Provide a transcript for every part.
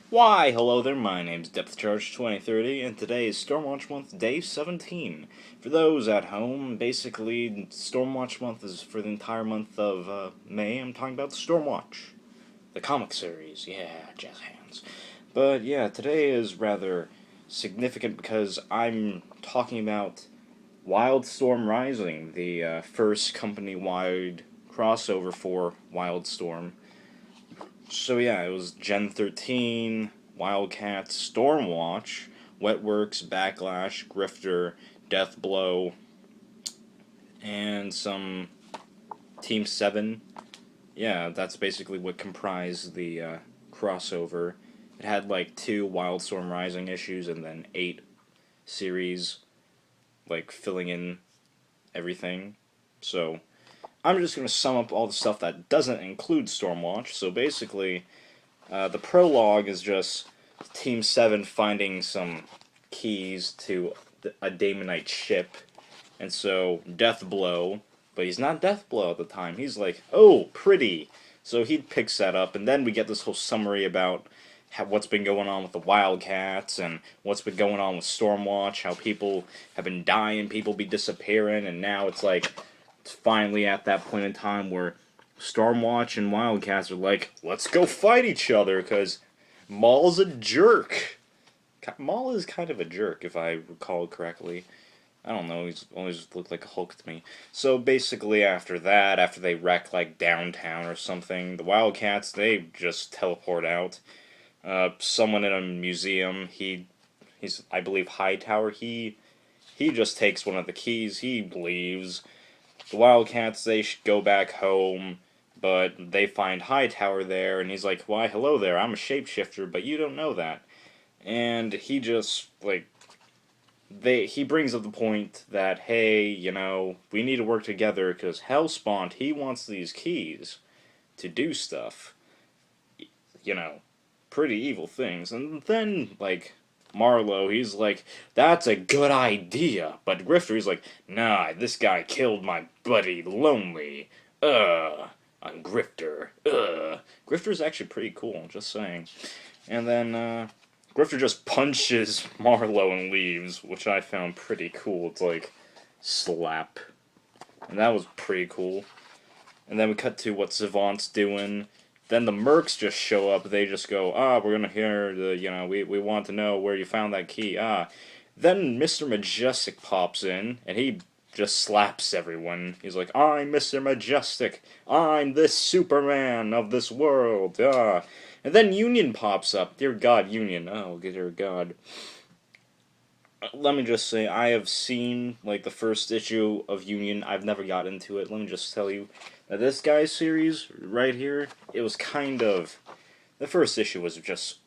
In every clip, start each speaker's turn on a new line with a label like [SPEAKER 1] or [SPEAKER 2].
[SPEAKER 1] Why, hello there, my name's DepthCharge2030, and today is StormWatch Month, Day 17. For those at home, basically, StormWatch Month is for the entire month of May. I'm talking about Stormwatch, the comic series, yeah, jazz hands. But yeah, today is rather significant because I'm talking about Wildstorm Rising, the first company-wide crossover for Wildstorm. So yeah, it was Gen 13, Wildcats, Stormwatch, Wetworks, Backlash, Grifter, Deathblow, and some Team 7. Yeah, that's basically what comprised the crossover. It had like 2 Wildstorm Rising issues and then 8 series, like filling in everything. So I'm just going to sum up all the stuff that doesn't include Stormwatch. So basically, the prologue is just Team 7 finding some keys to a Daemonite ship. And so Deathblow, but he's not Deathblow at the time. He's like, oh, pretty. So he picks that up, and then we get this whole summary about what's been going on with the Wildcats and what's been going on with Stormwatch, how people have been dying, people be disappearing, and now it's like, it's finally at that point in time where Stormwatch and Wildcats are like, let's go fight each other, because Maul's a jerk. Maul is kind of a jerk, if I recall correctly. I don't know, he's always looked like a Hulk to me. So basically after that, after they wreck like downtown or something, the Wildcats, they just teleport out. Someone in a museum, he's I believe Hightower, he just takes one of the keys, he leaves. The Wildcats, they should go back home, but they find Hightower there, and he's like, why, hello there, I'm a shapeshifter, but you don't know that. And he just, like, he brings up the point that, hey, you know, we need to work together, because Hellspawn, he wants these keys to do stuff. You know, pretty evil things. And then, like, Marlowe, he's like, that's a good idea. But Grifter, he's like, nah, this guy killed my buddy Lonely. I'm Grifter. Grifter's actually pretty cool, just saying. And then, Grifter just punches Marlowe and leaves, which I found pretty cool. It's like, slap. And that was pretty cool. And then we cut to what Savant's doing. Then the Mercs just show up. They just go, we're gonna hear we want to know where you found that key. Then Mr. Majestic pops in, and he just slaps everyone. He's like, I'm Mr. Majestic. I'm this Superman of this world. And then Union pops up. Dear God, Union. Oh, dear God. Let me just say, I have seen, like, the first issue of Union. I've never got into it. Let me just tell you. Now, this guy's series, right here, it was kind of... The first issue was just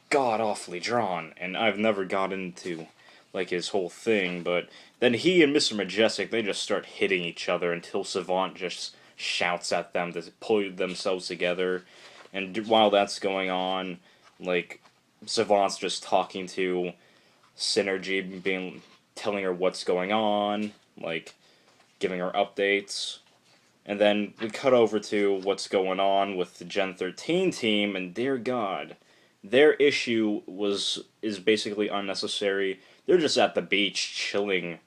[SPEAKER 1] god-awfully drawn, and I've never got into, like, his whole thing, but then he and Mr. Majestic, they just start hitting each other until Savant just shouts at them to pull themselves together, and while that's going on, like, Savant's just talking to Synergy, telling her what's going on, like, giving her updates. And then we cut over to what's going on with the Gen 13 team, and dear God, their issue is basically unnecessary. They're just at the beach, chilling,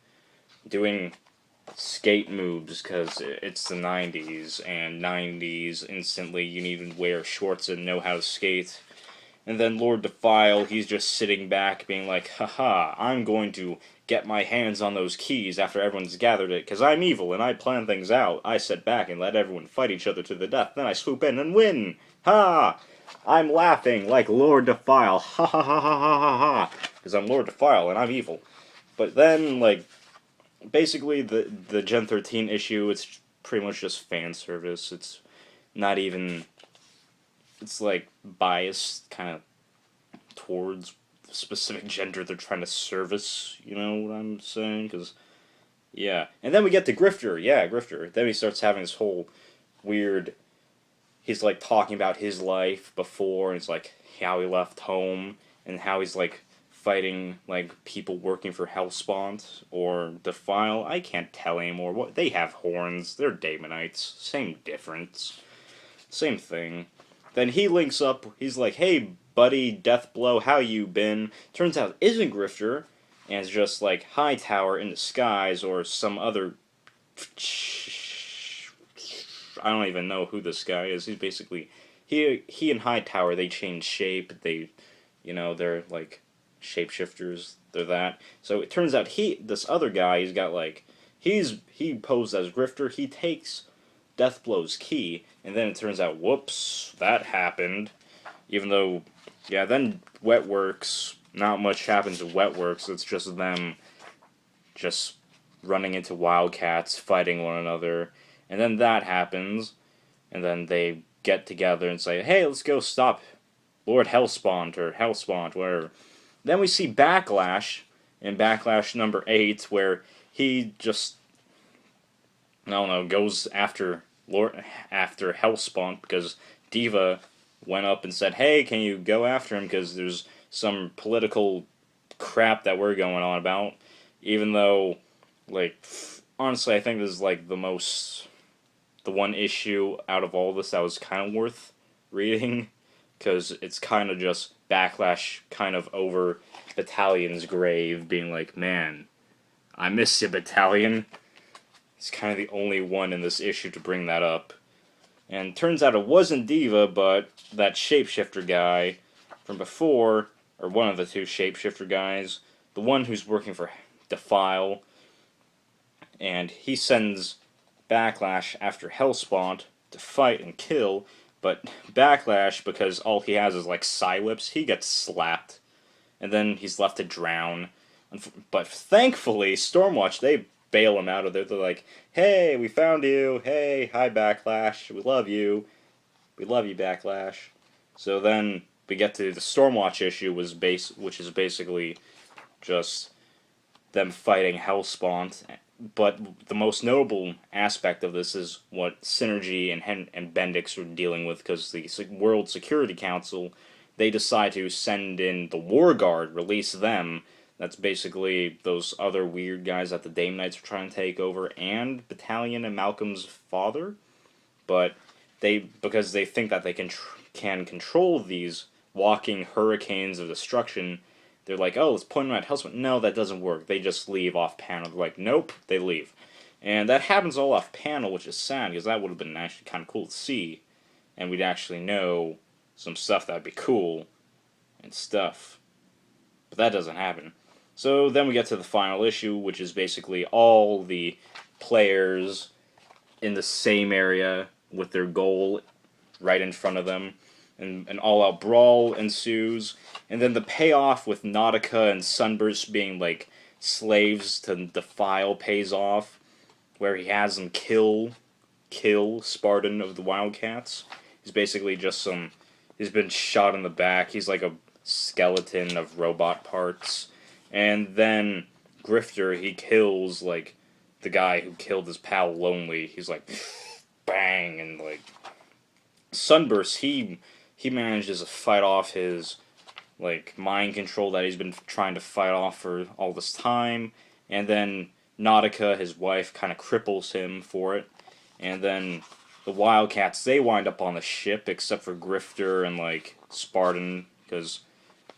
[SPEAKER 1] doing skate moves, because it's the 90s, and 90s, instantly, you need to wear shorts and know how to skate. And then Lord Defile, he's just sitting back, being like, haha, I'm going to get my hands on those keys after everyone's gathered it, because I'm evil and I plan things out. I sit back and let everyone fight each other to the death, then I swoop in and win! Ha! I'm laughing like Lord Defile, ha ha ha ha ha ha ha, because I'm Lord Defile and I'm evil. But then, like, basically the Gen 13 issue, it's pretty much just fan service. It's not even... It's, like, biased kind of towards the specific gender they're trying to service, you know what I'm saying? Because, yeah. And then we get to Grifter, yeah, Grifter. Then he starts having this whole weird, he's, like, talking about his life before, and it's, like, how he left home, and how he's, like, fighting, like, people working for Hellspawn, or Defile. I can't tell anymore. What they have horns, they're Daemonites, same difference. Same thing. Then he links up, he's like, hey, buddy, Deathblow, how you been? Turns out it isn't Grifter, and it's just like Hightower in disguise or some other. I don't even know who this guy is. He's basically he and Hightower, they change shape. They're like shapeshifters. They're that. So it turns out this other guy, he's got like he posed as Grifter. He takes Deathblow's key, and then it turns out, whoops, that happened. Even though, yeah, then Wetworks, not much happens to Wetworks. It's just them just running into Wildcats, fighting one another. And then that happens, and then they get together and say, hey, let's go stop Lord Hellspawn, or Hellspawn, whatever. Then we see Backlash, in Backlash number 8, where he just, I don't know, goes after Hellspawn, because Diva went up and said, hey, can you go after him, because there's some political crap that we're going on about, even though, like, honestly, I think this is, like, the one issue out of all this that was kind of worth reading, because it's kind of just Backlash kind of over Battalion's grave, being like, man, I miss you, Battalion. He's kind of the only one in this issue to bring that up. And turns out it wasn't Diva, but that shapeshifter guy from before, or one of the two shapeshifter guys, the one who's working for Defile, and he sends Backlash after Hellspawn to fight and kill, but Backlash, because all he has is like Psy-Whips, he gets slapped, and then he's left to drown. But thankfully, Stormwatch, they bail him out of there. They're like, hey, we found you, hey, hi Backlash, we love you, Backlash. So then we get to the Stormwatch issue, which is basically just them fighting Hellspawn. But the most notable aspect of this is what Synergy and Bendix are dealing with, because the World Security Council, they decide to send in the War Guard, release them. That's basically those other weird guys that the Dame Knights are trying to take over, and Battalion and Malcolm's father. But because they think that they can control these walking hurricanes of destruction, they're like, oh, let's point them at Hellspawn. No, that doesn't work. They just leave off panel. They're like, nope, they leave. And that happens all off panel, which is sad, because that would have been actually kind of cool to see. And we'd actually know some stuff that would be cool and stuff. But that doesn't happen. So then we get to the final issue, which is basically all the players in the same area with their goal right in front of them. And an all-out brawl ensues. And then the payoff with Nautica and Sunburst being, like, slaves to Defile pays off, where he has them kill Spartan of the Wildcats. He's basically just he's been shot in the back. He's like a skeleton of robot parts. And then Grifter, he kills, like, the guy who killed his pal Lonely. He's like, bang, and, like, Sunburst, he manages to fight off his, like, mind control that he's been trying to fight off for all this time. And then Nautica, his wife, kind of cripples him for it. And then the Wildcats, they wind up on the ship, except for Grifter and, like, Spartan, because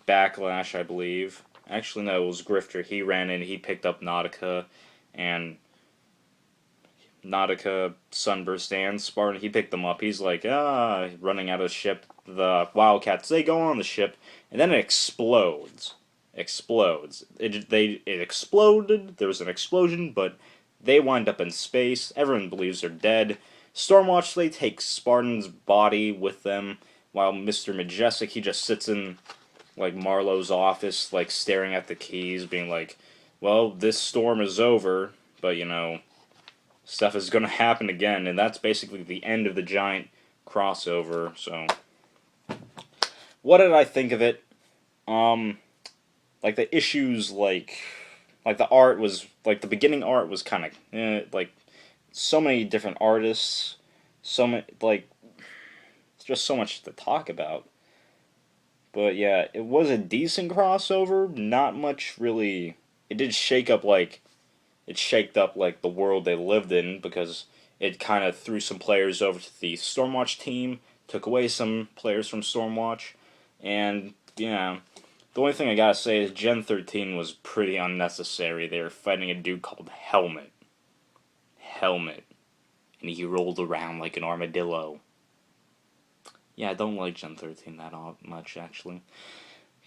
[SPEAKER 1] Backlash, I believe. Actually, no, it was Grifter. He ran in, he picked up Nautica, and Nautica, Sunburst, and Spartan, he picked them up. He's like, running out of the ship. The Wildcats, they go on the ship, and then it explodes. It exploded, there was an explosion, but they wind up in space. Everyone believes they're dead. Stormwatch, they take Spartan's body with them, while Mr. Majestic, he just sits in, like, Marlowe's office, like, staring at the keys, being like, well, this storm is over, but, you know, stuff is gonna happen again, and that's basically the end of the giant crossover. So what did I think of it? Like, the issues, like the art was, like, the beginning art was kind of, like, so many different artists, so many, like, it's just so much to talk about. But yeah, it was a decent crossover, not much really, it did shake up, like, it shaked up, like, the world they lived in, because it kind of threw some players over to the Stormwatch team, took away some players from Stormwatch, And, yeah, the only thing I gotta say is Gen 13 was pretty unnecessary. They were fighting a dude called Helmet. Helmet. And he rolled around like an armadillo. Yeah, I don't like Gen 13 that much, actually.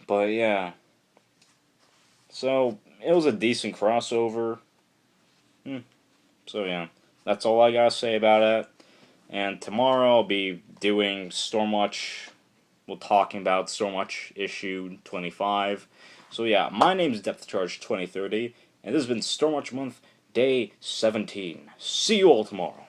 [SPEAKER 1] But, yeah. So, it was a decent crossover. So, yeah. That's all I gotta say about it. And tomorrow I'll be doing StormWatch. We're talking about StormWatch issue 25. So, yeah, my name's DepthCharge2030. And this has been StormWatch Month, Day 17. See you all tomorrow.